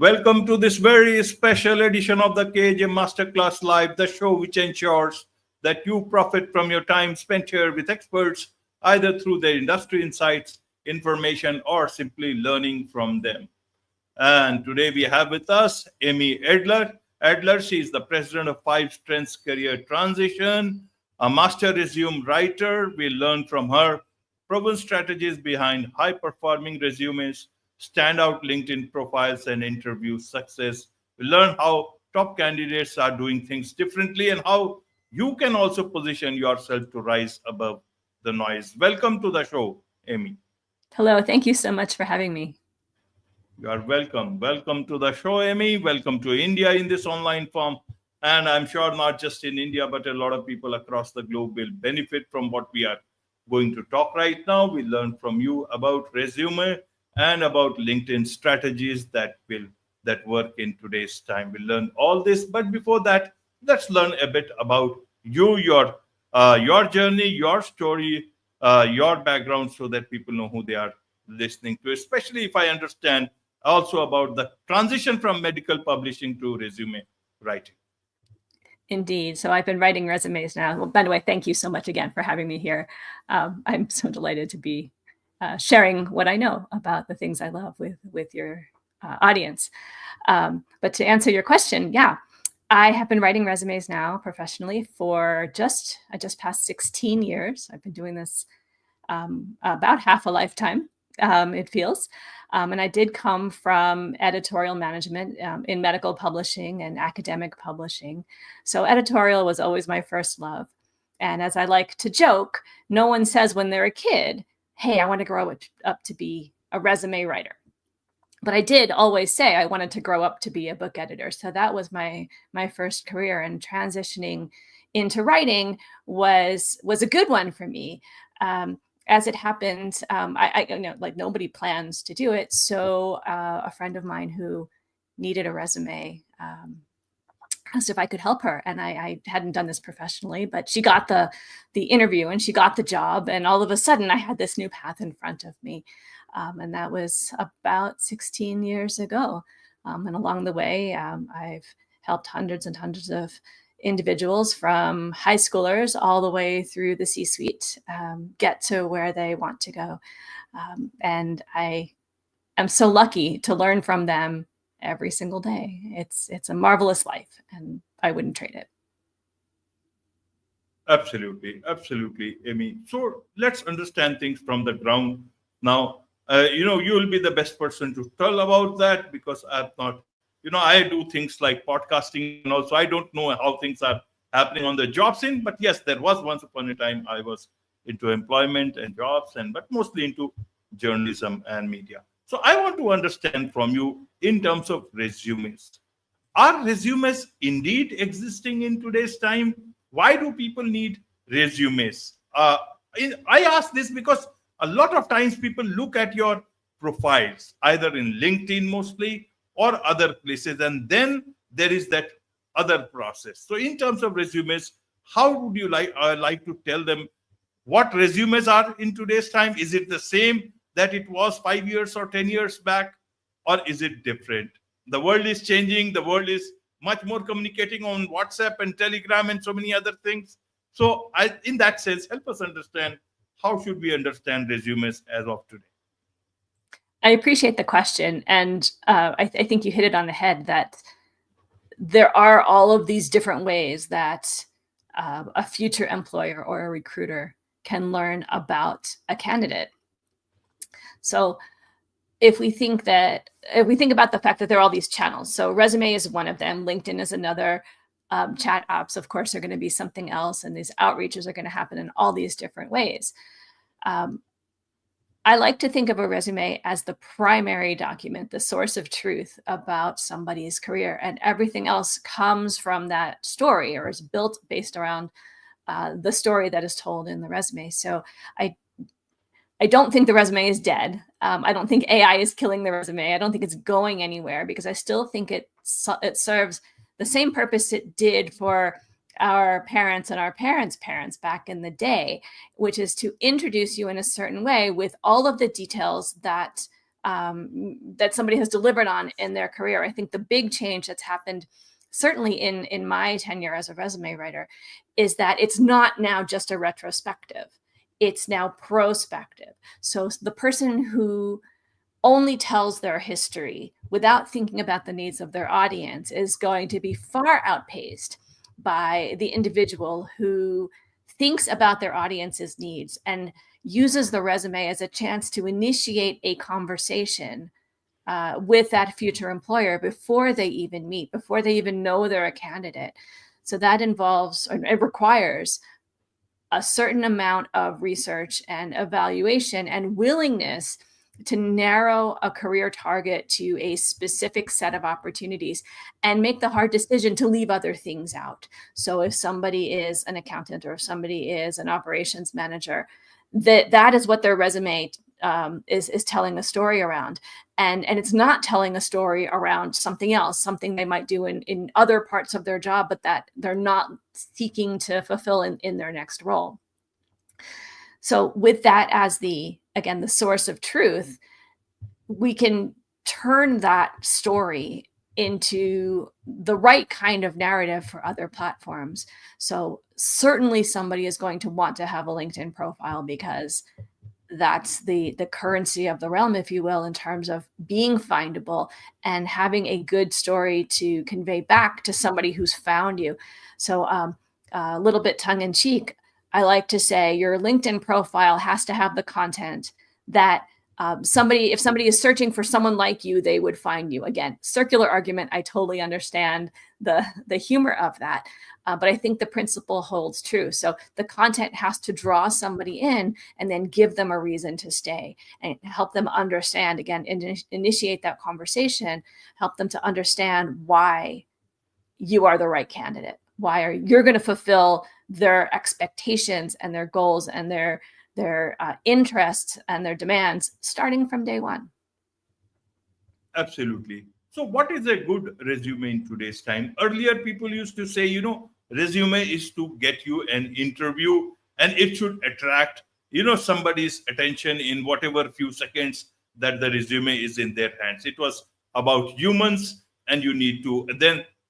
Welcome to this very special edition of the KAJ Masterclass Live, the show which ensures that you profit from your time spent here with experts, either through their industry insights, information, or simply learning from them. And today we have with us Amy Adler. Adler, she is the president of 5 Strengths Career Transition, a master resume writer. We learn from her proven strategies behind high-performing resumes, standout LinkedIn profiles, and interview success. We learn how top candidates are doing things differently and how you can also position yourself to rise above the noise. Welcome to the show, Amy. Hello, thank you so much for having me. You are welcome. Welcome to the show, Amy. Welcome to India in this online form. And I'm sure not just in India, but a lot of people across the globe will benefit from what we are going to talk right now. We learn from you about resume and about LinkedIn strategies that work in today's time. We'll learn all this. But before that, let's learn a bit about you, your journey, your story, your background, so that people know who they are listening to, especially if I understand also about the transition from medical publishing to resume writing. Indeed. So I've been writing resumes now. Well, by the way, thank you so much again for having me here. I'm so delighted to be sharing what I know about the things I love with your audience. But to answer your question, yeah, I have been writing resumes now professionally for I just passed 16 years. I've been doing this about half a lifetime, it feels. And I did come from editorial management in medical publishing and academic publishing. So editorial was always my first love. And as I like to joke, no one says when they're a kid, hey, I want to grow up to be a resume writer. But I did always say I wanted to grow up to be a book editor. So that was my first career, and transitioning into writing was a good one for me. As it happened, I like nobody plans to do it. So a friend of mine who needed a resume asked if I could help her. And I hadn't done this professionally, but she got the interview and she got the job. And all of a sudden I had this new path in front of me. And that was about 16 years ago. And along the way, I've helped hundreds and hundreds of individuals from high schoolers all the way through the C-suite get to where they want to go. And I am so lucky to learn from them every single day. It's a marvelous life, and I wouldn't trade it. Absolutely, Amy. So let's understand things from the ground now. You will be the best person to tell about that, because I've not. I do things like podcasting, and also I don't know how things are happening on the job scene. But yes, there was once upon a time I was into employment and jobs, but mostly into journalism and media. So I want to understand from you in terms of resumes. Are resumes indeed existing in today's time? Why do people need resumes? I ask this because a lot of times people look at your profiles, either in LinkedIn mostly, or other places, and then there is that other process. So in terms of resumes, how would you like to tell them what resumes are in today's time? Is it the same that it was 5 years or 10 years back, or is it different? The world is changing. The world is much more communicating on WhatsApp and Telegram and so many other things. So in that sense, help us understand, how should we understand resumes as of today? I appreciate the question. And I think you hit it on the head, that there are all of these different ways that a future employer or a recruiter can learn about a candidate. So if we think about the fact that there are all these channels, so resume is one of them, LinkedIn is another, chat apps, of course, are going to be something else, and these outreaches are going to happen in all these different ways. I like to think of a resume as the primary document, the source of truth about somebody's career, and everything else comes from that story, or is built based around the story that is told in the resume. So I don't think the resume is dead. I don't think AI is killing the resume. I don't think it's going anywhere, because I still think it serves the same purpose it did for our parents and our parents' parents back in the day, which is to introduce you in a certain way with all of the details that that somebody has delivered on in their career. I think the big change that's happened, certainly in my tenure as a resume writer, is that it's not now just a retrospective. It's now prospective. So the person who only tells their history without thinking about the needs of their audience is going to be far outpaced by the individual who thinks about their audience's needs and uses the resume as a chance to initiate a conversation with that future employer before they even meet, before they even know they're a candidate. So that involves, or it requires, a certain amount of research and evaluation and willingness to narrow a career target to a specific set of opportunities and make the hard decision to leave other things out. So if somebody is an accountant or if somebody is an operations manager, that is what their resume is telling a story around. And it's not telling a story around something else, something they might do in other parts of their job, but that they're not seeking to fulfill in their next role. So with that as the source of truth, we can turn that story into the right kind of narrative for other platforms. So certainly somebody is going to want to have a LinkedIn profile because that's the currency of the realm, if you will, in terms of being findable and having a good story to convey back to somebody who's found you. So a little bit tongue in cheek, I like to say your LinkedIn profile has to have the content that if somebody is searching for someone like you, they would find you. Again, circular argument. I totally understand the humor of that. But I think the principle holds true. So the content has to draw somebody in and then give them a reason to stay and help them understand, again, initiate that conversation, help them to understand why you are the right candidate. Why you're going to fulfill their expectations and their goals and their interests and their demands starting from day one. Absolutely. So what is a good resume in today's time? Earlier, people used to say, resume is to get you an interview and it should attract, somebody's attention in whatever few seconds that the resume is in their hands. It was about humans and you need to,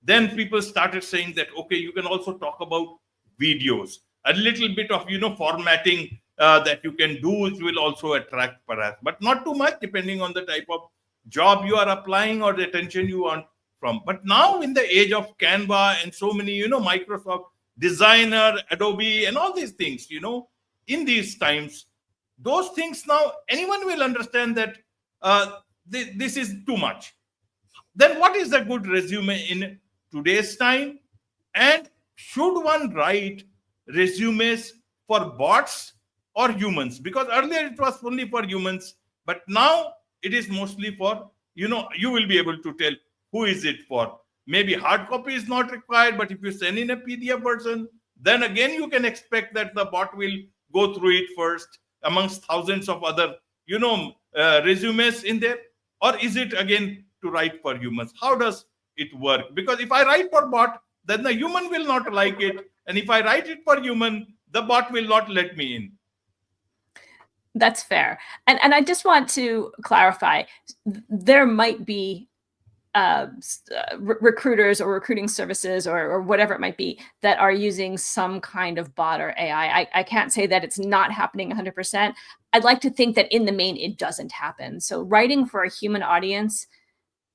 then people started saying that, okay, you can also talk about videos, a little bit of, formatting that you can do, which will also attract perhaps, but not too much depending on the type of job you are applying or the attention you want from. But now in the age of Canva and so many, Microsoft Designer, Adobe and all these things, in these times, those things now anyone will understand that this is too much. Then what is a good resume in today's time? And should one write resumes for bots or humans? Because earlier it was only for humans, but now it is mostly for, you will be able to tell who is it for. Maybe hard copy is not required, but if you send in a PDF version, then again you can expect that the bot will go through it first amongst thousands of other, resumes in there. Or is it again to write for humans? How does it work? Because if I write for bot, then the human will not like it. And if I write it for human, the bot will not let me in. That's fair. And I just want to clarify, there might be recruiters or recruiting services or whatever it might be that are using some kind of bot or AI. I can't say that it's not happening 100%. I'd like to think that in the main, it doesn't happen. So writing for a human audience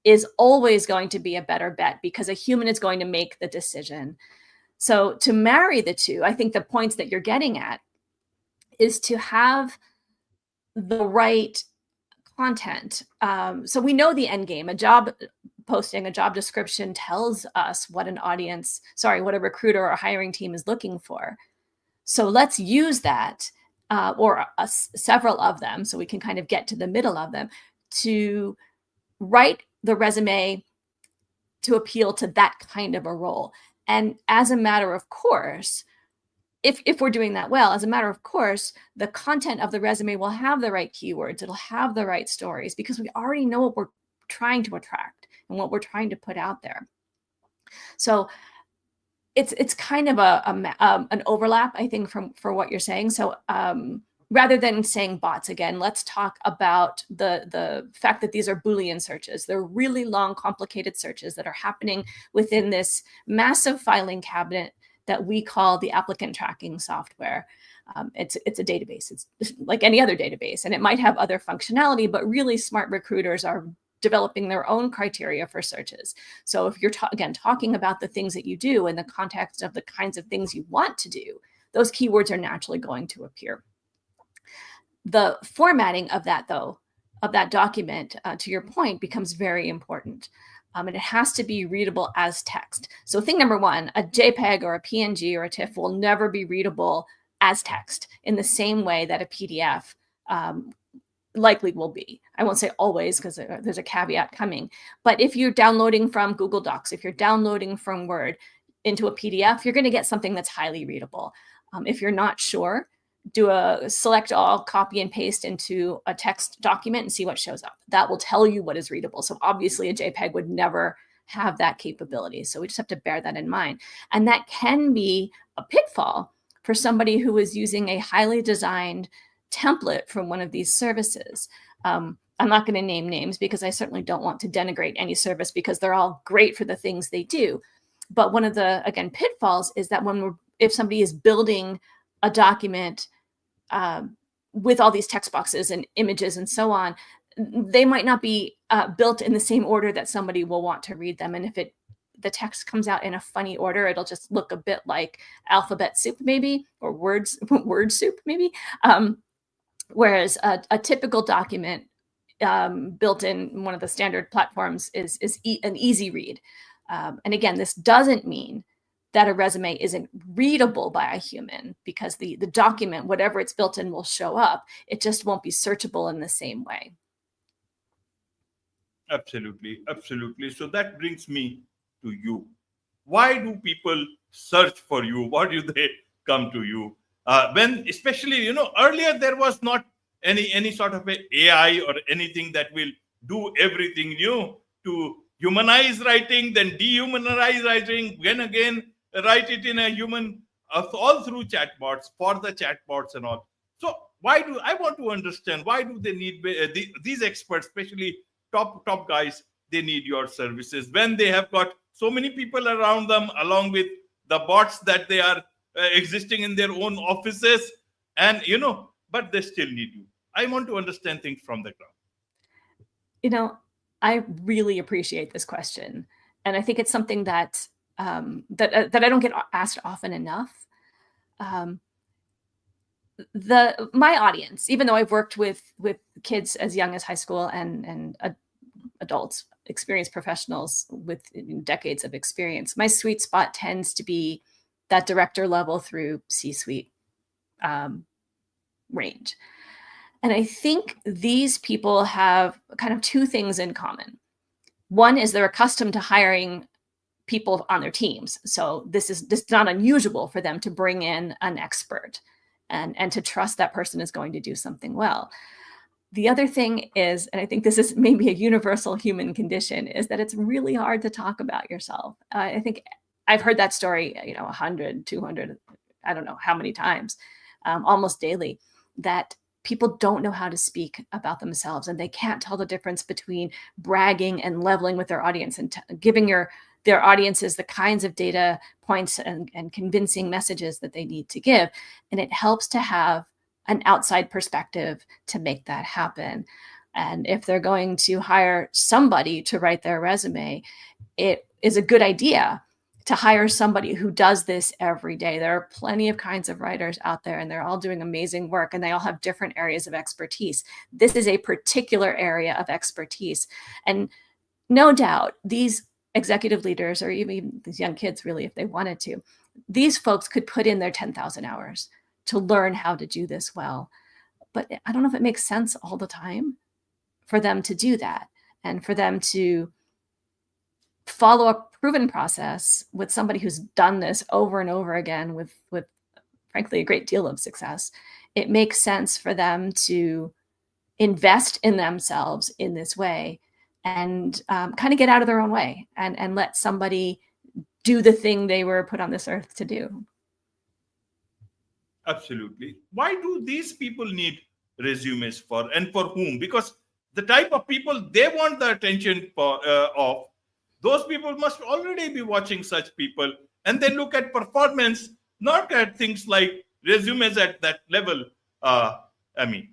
is always going to be a better bet because a human is going to make the decision. So to marry the two, I think the points that you're getting at is to have the right content. So we know the end game. A job posting, a job description tells us what what a recruiter or a hiring team is looking for. So let's use that, or several of them, so we can kind of get to the middle of them, to write the resume to appeal to that kind of a role. And as a matter of course, if we're doing that well, as a matter of course, the content of the resume will have the right keywords. It'll have the right stories because we already know what we're trying to attract and what we're trying to put out there. So it's kind of an overlap, I think, for what you're saying. So rather than saying bots again, let's talk about the fact that these are Boolean searches. They're really long, complicated searches that are happening within this massive filing cabinet that we call the applicant tracking software. It's a database. It's like any other database, and it might have other functionality, but really smart recruiters are developing their own criteria for searches. So if you're again talking about the things that you do in the context of the kinds of things you want to do, those keywords are naturally going to appear. The formatting of that, though, of that document, to your point, becomes very important. And it has to be readable as text. So thing number one, a JPEG or a PNG or a TIFF will never be readable as text in the same way that a PDF likely will be. I won't say always, because there's a caveat coming. But if you're downloading from Google Docs, if you're downloading from Word into a PDF, you're going to get something that's highly readable. If you're not sure, do a select all, copy and paste into a text document and see what shows up. That will tell you what is readable. So obviously a JPEG would never have that capability. So we just have to bear that in mind. And that can be a pitfall for somebody who is using a highly designed template from one of these services. I'm not going to name names because I certainly don't want to denigrate any service, because they're all great for the things they do. But one of the, again, pitfalls is that if somebody is building a document with all these text boxes and images and so on, they might not be built in the same order that somebody will want to read them. And if the text comes out in a funny order, it'll just look a bit like alphabet soup maybe, or word soup maybe. Whereas a typical document built in one of the standard platforms is an easy read. And again, this doesn't mean that a resume isn't readable by a human, because the document, whatever it's built in, will show up. It just won't be searchable in the same way. Absolutely, absolutely. So that brings me to you. Why do people search for you? Why do they come to you? When, especially, earlier there was not any sort of AI or anything that will do everything, to humanize writing, then dehumanize writing, then again write it in a human, all through chatbots, for the chatbots and all. So I want to understand, why do they need these experts, especially top guys, they need your services when they have got so many people around them, along with the bots that they are existing in their own offices, and but they still need you. I want to understand things from the ground. I really appreciate this question, and I think it's something that that I don't get asked often enough. My audience, even though I've worked with kids as young as high school and adults, experienced professionals with decades of experience, my sweet spot tends to be that director level through C-suite range. And I think these people have kind of two things in common. One is they're accustomed to hiring people on their teams. So this is not unusual for them to bring in an expert and to trust that person is going to do something well. The other thing is, and I think this is maybe a universal human condition, is that it's really hard to talk about yourself. I think I've heard that story, 100, 200, I don't know how many times, almost daily, that people don't know how to speak about themselves, and they can't tell the difference between bragging and leveling with their audience and giving their audiences the kinds of data points and convincing messages that they need to give. And it helps to have an outside perspective to make that happen. And if they're going to hire somebody to write their resume, it is a good idea to hire somebody who does this every day. There are plenty of kinds of writers out there, and they're all doing amazing work, and they all have different areas of expertise. This is a particular area of expertise. And no doubt these executive leaders, or even these young kids, really, if they wanted to, these folks could put in their 10,000 hours to learn how to do this well. But I don't know if it makes sense all the time for them to do that, and for them to follow a proven process with somebody who's done this over and over again with frankly a great deal of success. It makes sense for them to invest in themselves in this way and kind of get out of their own way and let somebody do the thing they were put on this earth to do. Absolutely. Why do these people need resumes for, and for whom? Because the type of people they want the attention of, those people must already be watching such people, and they look at performance, not at things like resumes at that level. I mean,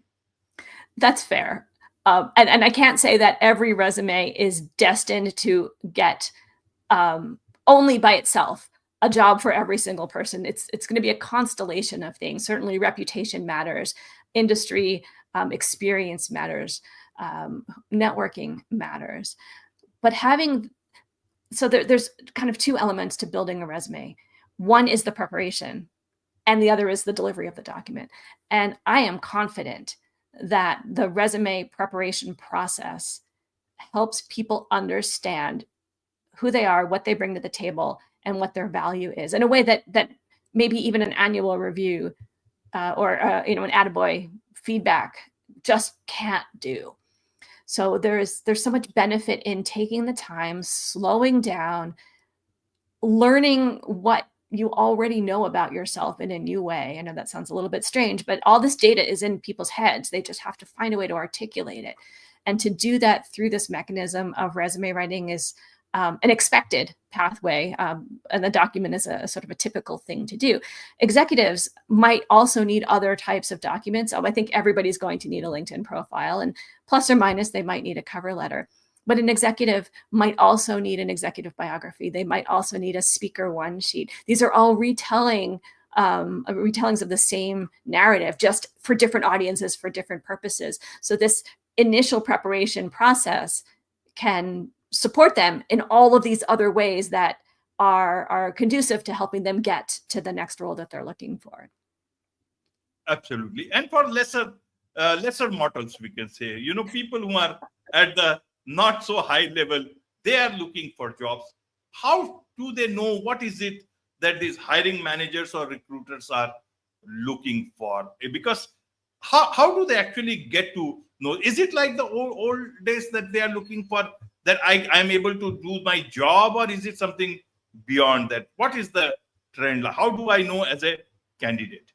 That's fair. And I can't say that every resume is destined to get only by itself a job for every single person. It's going to be a constellation of things. Certainly, reputation matters, industry experience matters, networking matters. But there's kind of two elements to building a resume. One is the preparation, and the other is the delivery of the document. And I am confident that the resume preparation process helps people understand who they are, what they bring to the table, and what their value is in a way that maybe even an annual review or an attaboy feedback just can't do. So there's so much benefit in taking the time, slowing down, learning what you already know about yourself in a new way. I know that sounds a little bit strange, but all this data is in people's heads. They just have to find a way to articulate it. And to do that through this mechanism of resume writing is an expected pathway, and the document is a sort of a typical thing to do. Executives might also need other types of documents. I think everybody's going to need a LinkedIn profile, and plus or minus, they might need a cover letter. But an executive might also need an executive biography. They might also need a speaker one sheet. These are all retellings of the same narrative, just for different audiences, for different purposes. So this initial preparation process can support them in all of these other ways that are conducive to helping them get to the next role that they're looking for. Absolutely. And for lesser mortals, we can say, people who are at the not so high level, they are looking for jobs. How do they know what is it that these hiring managers or recruiters are looking for? Because how do they actually get to know? Is it like the old days that they are looking for, that I'm able to do my job, or is it something beyond that? What is the trend? How do I know as a candidate?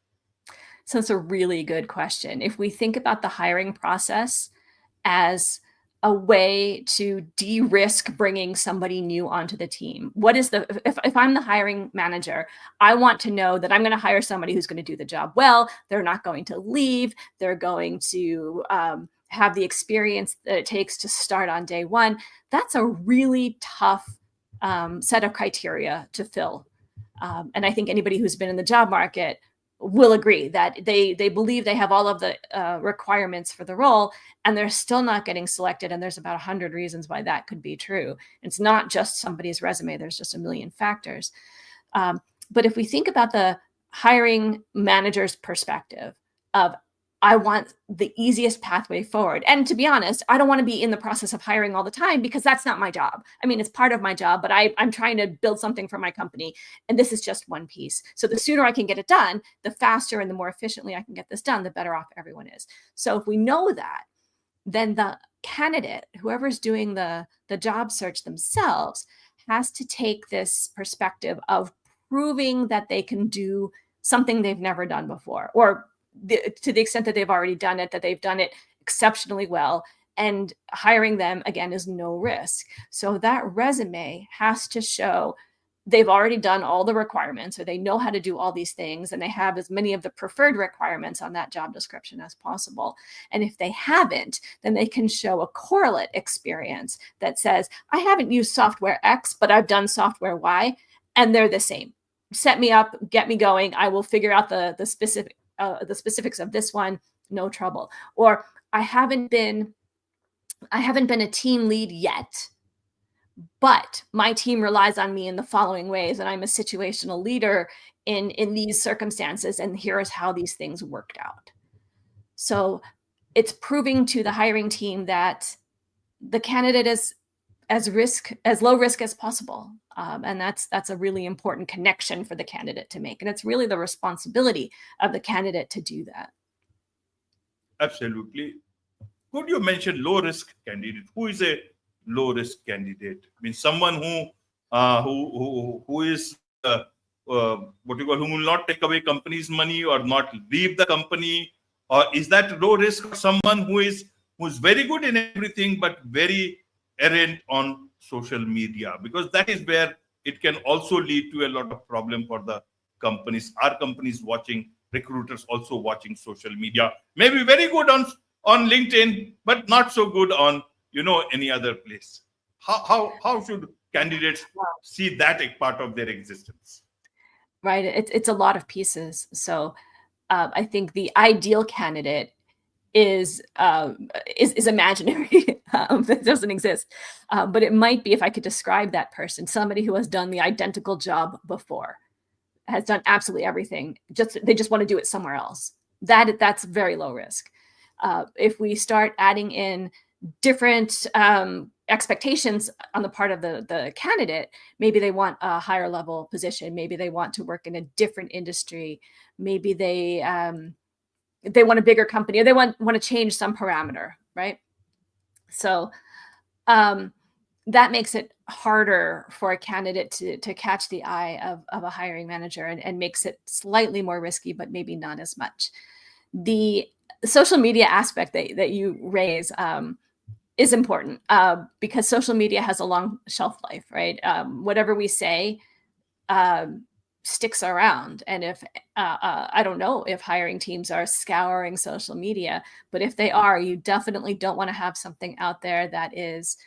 So it's a really good question. If we think about the hiring process as a way to de-risk bringing somebody new onto the team, if I'm the hiring manager, I want to know that I'm going to hire somebody who's going to do the job well. They're not going to leave. They're going to have the experience that it takes to start on day one. That's a really tough set of criteria to fill. And I think anybody who's been in the job market will agree that they believe they have all of the requirements for the role, and they're still not getting selected. And there's about 100 reasons why that could be true. It's not just somebody's resume. There's just a million factors. But if we think about the hiring manager's perspective of, I want the easiest pathway forward. And to be honest, I don't want to be in the process of hiring all the time, because that's not my job. I mean, it's part of my job, but I'm trying to build something for my company, and this is just one piece. So the sooner I can get it done, the faster and the more efficiently I can get this done, the better off everyone is. So if we know that, then the candidate, whoever's doing the job search themselves, has to take this perspective of proving that they can do something they've never done before, or to the extent that they've already done it, that they've done it exceptionally well, and hiring them again is no risk. So that resume has to show they've already done all the requirements, or they know how to do all these things, and they have as many of the preferred requirements on that job description as possible. And if they haven't, then they can show a correlate experience that says, I haven't used software X, but I've done software Y, and they're the same. Set me up, get me going. I will figure out the specifics of this one, no trouble. Or I haven't been a team lead yet, but my team relies on me in the following ways, and I'm a situational leader in these circumstances, and here is how these things worked out. So it's proving to the hiring team that the candidate is as low risk as possible. And that's a really important connection for the candidate to make. And it's really the responsibility of the candidate to do that. Absolutely. Could you mention low risk candidate? Who is a low risk candidate? I mean, someone who is what you call, who will not take away company's money or not leave the company? Or is that low risk, or someone who's very good in everything but very errant on social media? Because that is where it can also lead to a lot of problem for the companies. Our companies watching, recruiters also watching social media, maybe very good on LinkedIn, but not so good on any other place. How should candidates see that a part of their existence? Right. It's a lot of pieces. So I think the ideal candidate is imaginary. That doesn't exist. But it might be, if I could describe that person, somebody who has done the identical job before, has done absolutely everything. They just want to do it somewhere else. That's very low risk. If we start adding in different expectations on the part of the candidate, maybe they want a higher level position, maybe they want to work in a different industry, maybe they want a bigger company, or they want to change some parameter, right? So that makes it harder for a candidate to catch the eye of a hiring manager, and makes it slightly more risky, but maybe not as much. The social media aspect that you raise is important, because social media has a long shelf life, right? Whatever we say sticks around. And if I don't know if hiring teams are scouring social media, but if they are, you definitely don't want to have something out there that is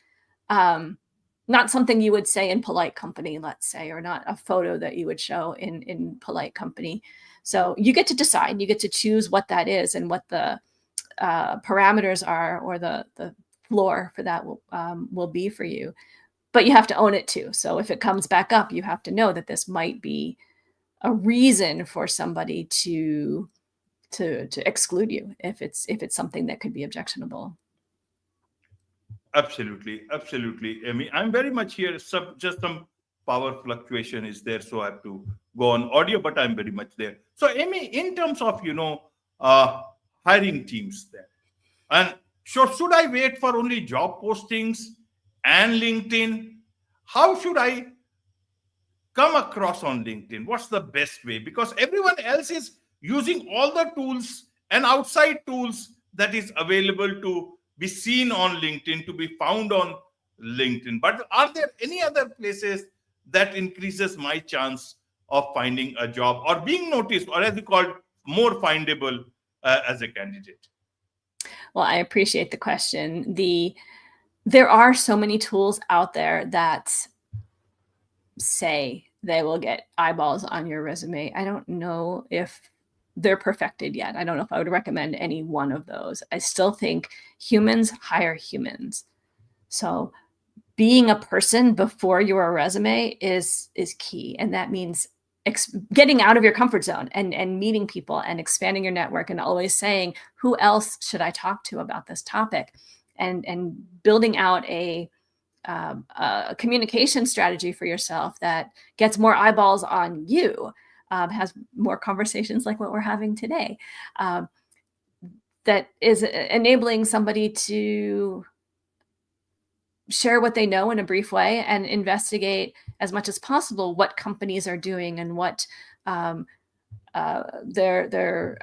not something you would say in polite company, let's say, or not a photo that you would show in polite company. So you get to decide, you get to choose what that is and what the parameters are, or the floor for that will be for you. But you have to own it too. So if it comes back up, you have to know that this might be a reason for somebody to exclude you if it's something that could be objectionable. Absolutely, absolutely. I mean, I'm very much here. Just some power fluctuation is there, so I have to go on audio, but I'm very much there. So, Amy, in terms of uh, hiring teams there, and so should I wait for only job postings and LinkedIn? How should I come across on LinkedIn? What's the best way? Because everyone else is using all the tools and outside tools that is available to be seen on LinkedIn, to be found on LinkedIn. But are there any other places that increases my chance of finding a job or being noticed, or as you called, more findable as a candidate? Well, I appreciate the question. There are so many tools out there that say they will get eyeballs on your resume. I don't know if they're perfected yet. I don't know if I would recommend any one of those. I still think humans hire humans. So being a person before your resume is key. And that means getting out of your comfort zone and meeting people and expanding your network, and always saying, who else should I talk to about this topic? And building out a communication strategy for yourself that gets more eyeballs on you, has more conversations like what we're having today, that is enabling somebody to share what they know in a brief way and investigate as much as possible what companies are doing and what their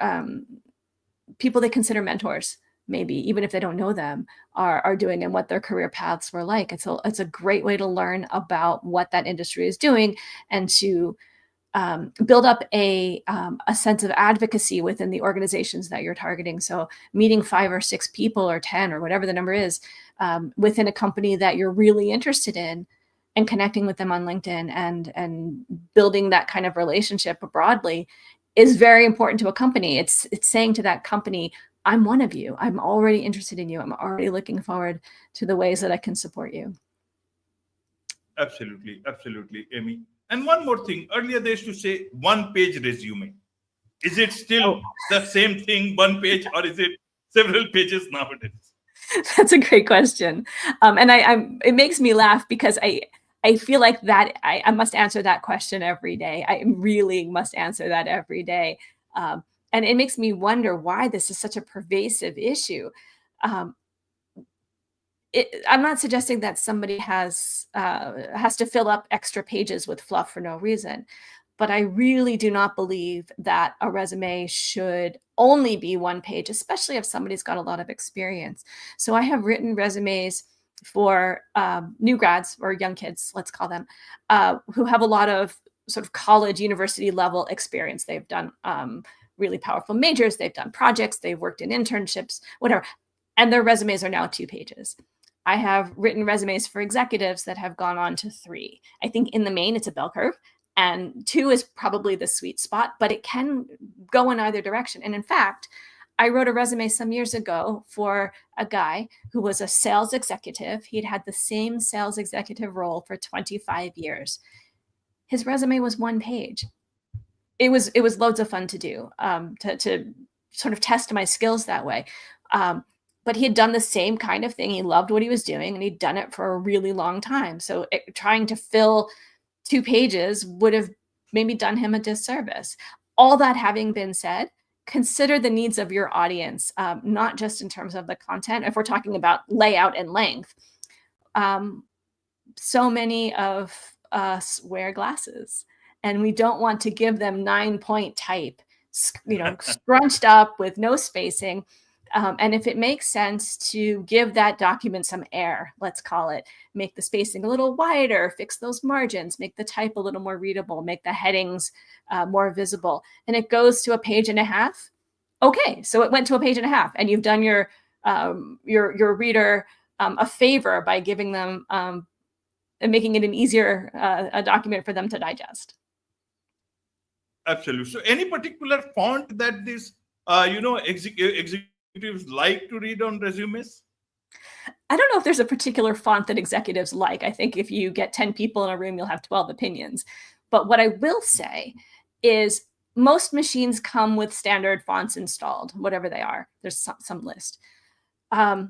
people they consider mentors, maybe even if they don't know them, are doing, and what their career paths were like. It's a great way to learn about what that industry is doing, and to build up a sense of advocacy within the organizations that you're targeting. So meeting 5 or 6 people, or 10, or whatever the number is, within a company that you're really interested in, and connecting with them on LinkedIn and building that kind of relationship broadly is very important to a company. It's saying to that company, I'm one of you. I'm already interested in you. I'm already looking forward to the ways that I can support you. Absolutely, absolutely, Amy. And one more thing. Earlier they used to say one-page resume. Is it still the same thing, one page, or is it several pages nowadays? That's a great question. And it makes me laugh, because I feel like that I must answer that question every day. I really must answer that every day. And it makes me wonder why this is such a pervasive issue. I'm not suggesting that somebody has to fill up extra pages with fluff for no reason. but I really do not believe that a resume should only be one page, especially if somebody's got a lot of experience. So I have written resumes for new grads or young kids, let's call them, who have a lot of sort of college, university level experience. They've done really powerful majors, they've done projects, they've worked in internships, whatever. And their resumes are now 2 pages. I have written resumes for executives that have gone on to 3. I think in the main, it's a bell curve, and 2 is probably the sweet spot, but it can go in either direction. And in fact, I wrote a resume some years ago for a guy who was a sales executive. He'd had the same sales executive role for 25 years. His resume was 1 page. It was loads of fun to do, to sort of test my skills that way. But he had done the same kind of thing. He loved what he was doing, and he'd done it for a really long time. So trying to fill 2 pages would have maybe done him a disservice. All that having been said, consider the needs of your audience, not just in terms of the content. If we're talking about layout and length, so many of us wear glasses, and we don't want to give them 9-point type, scrunched up with no spacing. And if it makes sense to give that document some air, let's call it, make the spacing a little wider, fix those margins, make the type a little more readable, make the headings more visible, and it goes to 1.5 pages. Okay, so it went to 1.5 pages, and you've done your reader a favor by giving them and making it an easier a document for them to digest. Absolutely. So, any particular font that this executives like to read on resumes? I don't know if there's a particular font that executives like. I think if you get 10 people in a room, you'll have 12 opinions. But what I will say is most machines come with standard fonts installed, whatever they are. There's some list. To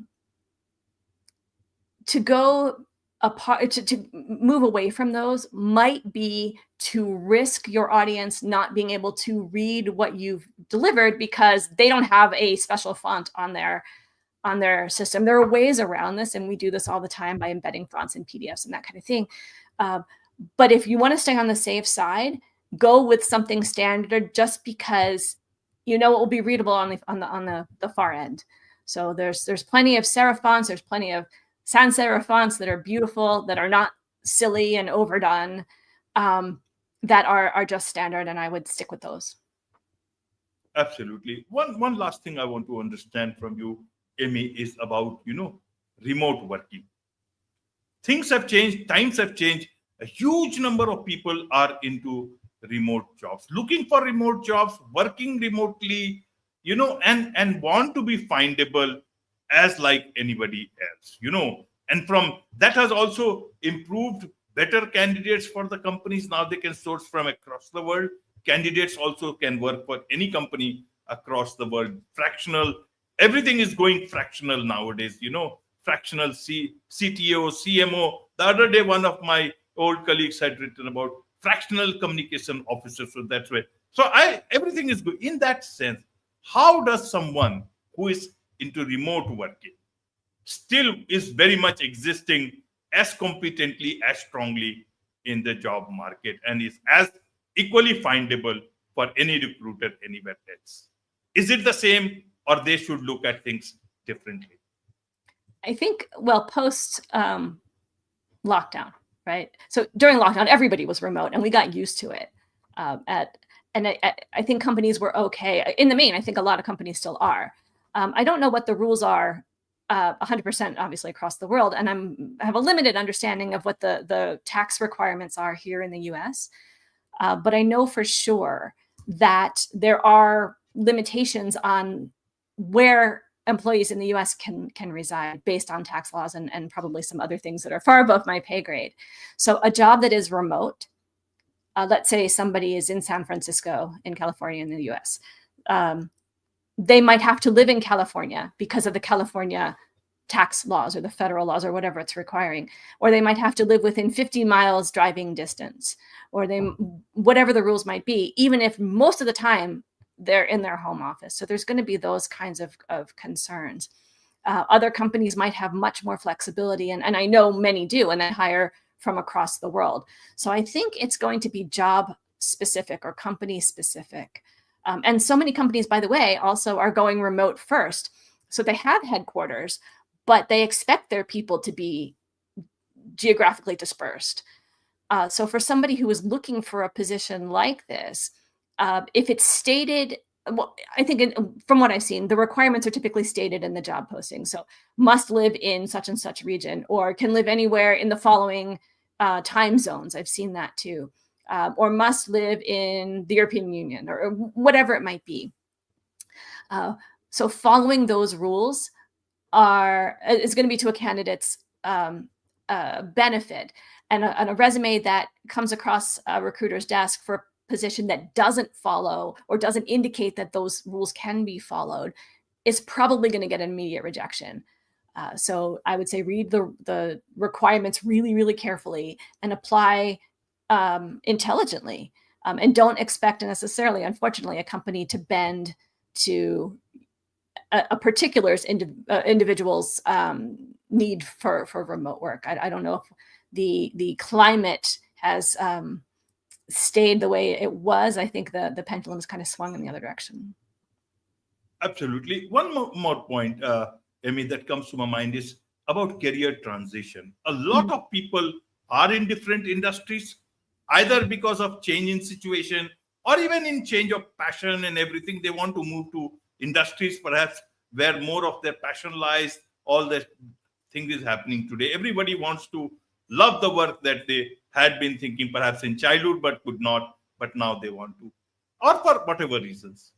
go apart, to move away from those might be to risk your audience not being able to read what you've delivered because they don't have a special font on their system. There are ways around this, and we do this all the time by embedding fonts in PDFs and that kind of thing. But if you want to stay on the safe side, go with something standard just because it will be readable on the far end. So there's plenty of serif fonts, there's plenty of sans serif fonts that are beautiful, that are not silly and overdone, that are just standard, and I would stick with those. Absolutely. One last thing I want to understand from you, Amy, is about remote working. Things have changed, times have changed. A huge number of people are into remote jobs, looking for remote jobs, working remotely, and want to be findable as like anybody else, and from that has also improved better candidates for the companies. Now they can source from across the world. Candidates also can work for any company across the world. Fractional, everything is going fractional nowadays, fractional CTO, CMO. The other day, one of my old colleagues had written about fractional communication officers. So that's why. So everything is good in that sense. How does someone who is into remote working still is very much existing as competently, as strongly in the job market, and is as equally findable for any recruiter anywhere else? Is it the same, or they should look at things differently? I think, post lockdown, right? So during lockdown, everybody was remote, and we got used to it. And I think companies were okay. In the main, I think a lot of companies still are. I don't know what the rules are 100% obviously across the world, and I have a limited understanding of what the tax requirements are here in the US. But I know for sure that there are limitations on where employees in the US can reside based on tax laws and probably some other things that are far above my pay grade. So a job that is remote, let's say somebody is in San Francisco in California in the US, they might have to live in California because of the California tax laws or the federal laws or whatever it's requiring, or they might have to live within 50 miles driving distance, or whatever the rules might be, even if most of the time they're in their home office. So there's going to be those kinds of concerns. Other companies might have much more flexibility, and I know many do, and they hire from across the world. So I think it's going to be job specific or company specific. And so many companies, by the way, also are going remote first. So they have headquarters, but they expect their people to be geographically dispersed. So for somebody who is looking for a position like this, if it's stated, well, I think from what I've seen, the requirements are typically stated in the job posting. So must live in such and such region, or can live anywhere in the following time zones. I've seen that too. Or must live in the European Union, or whatever it might be. So following those rules is going to be to a candidate's benefit. And a resume that comes across a recruiter's desk for a position that doesn't follow or doesn't indicate that those rules can be followed is probably going to get an immediate rejection. So I would say read the requirements really, really carefully and apply intelligently. And don't expect necessarily, unfortunately, a company to bend to a particular individual's need for remote work. I don't know if the climate has stayed the way it was. I think the pendulum's kind of swung in the other direction. Absolutely. One more point, Amy, that comes to my mind is about career transition. A lot of people are in different industries, either because of change in situation or even in change of passion and everything. They want to move to industries perhaps where more of their passion lies. All that thing is happening today. Everybody wants to love the work that they had been thinking perhaps in childhood but could not, but now they want to, or for whatever reasons.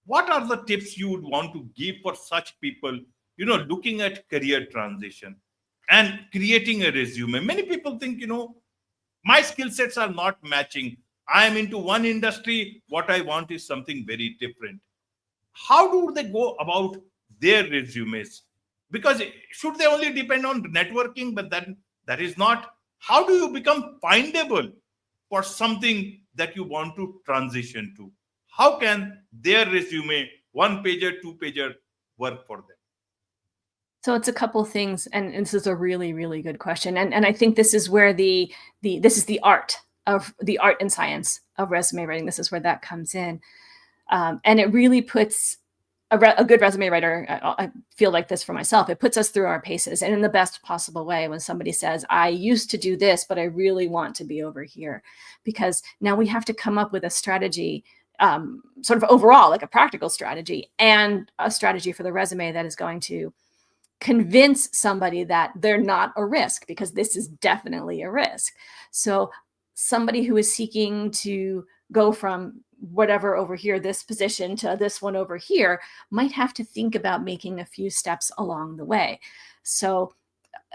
What are the tips you would want to give for such people, looking at career transition and creating a resume? Many people think, my skill sets are not matching. I am into one industry. What I want is something very different. How do they go about their resumes? Because should they only depend on networking? But then that is not. How do you become findable for something that you want to transition to? How can their resume, 1-pager, 2-pager, work for them? So it's a couple things, and this is a really, really good question. And I think this is where this is the art and science of resume writing. This is where that comes in. And it really puts a good resume writer, I feel like this for myself, it puts us through our paces, and in the best possible way. When somebody says, I used to do this, but I really want to be over here, because now we have to come up with a strategy, sort of overall, like a practical strategy, and a strategy for the resume that is going to convince somebody that they're not a risk, because this is definitely a risk. So somebody who is seeking to go from whatever over here, this position, to this one over here, might have to think about making a few steps along the way. So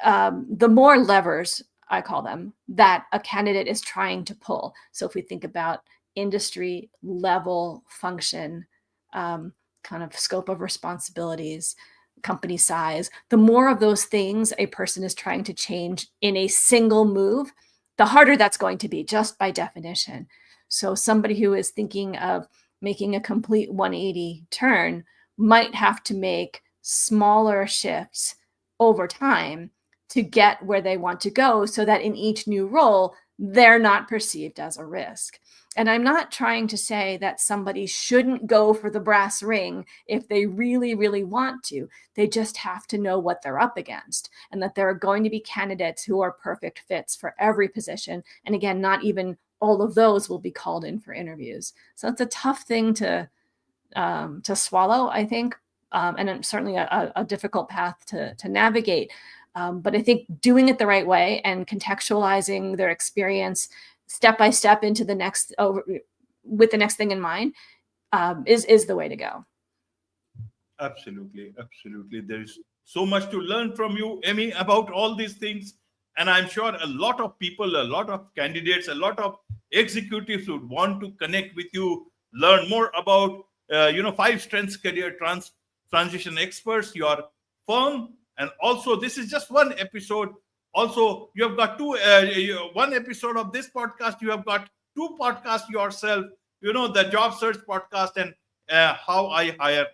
the more levers, I call them, that a candidate is trying to pull. So if we think about industry, level, function, kind of scope of responsibilities, company size, the more of those things a person is trying to change in a single move, the harder that's going to be, just by definition. So somebody who is thinking of making a complete 180 turn might have to make smaller shifts over time to get where they want to go, so that in each new role, they're not perceived as a risk. And I'm not trying to say that somebody shouldn't go for the brass ring if they really, really want to. They just have to know what they're up against, and that there are going to be candidates who are perfect fits for every position. And again, not even all of those will be called in for interviews. So it's a tough thing to swallow, I think, and certainly a difficult path to navigate. But I think doing it the right way and contextualizing their experience step by step into the next, with the next thing in mind, is the way to go. Absolutely. There's so much to learn from you, Amy, about all these things. And I'm sure a lot of people, a lot of candidates, a lot of executives would want to connect with you, learn more about, 5 Strengths Career Transition Experts, your firm. And also, this is just one episode. Also, you have got one episode of this podcast. You have got 2 podcasts yourself, the Job Search podcast and How I Hire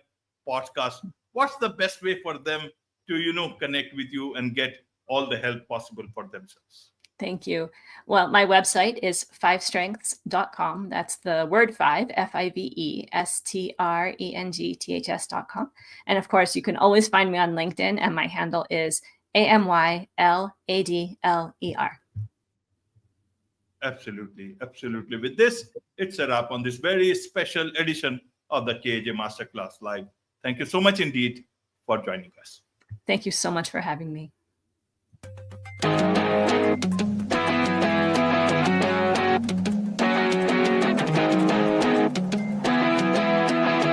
podcast. What's the best way for them to, connect with you and get all the help possible for themselves? Thank you. Well, my website is fivestrengths.com. That's the word five, FIVESTRENGTHS.com. And of course, you can always find me on LinkedIn, and my handle is AMYLADLER. Absolutely. Absolutely. With this, it's a wrap on this very special edition of the KAJ Masterclass Live. Thank you so much indeed for joining us. Thank you so much for having me.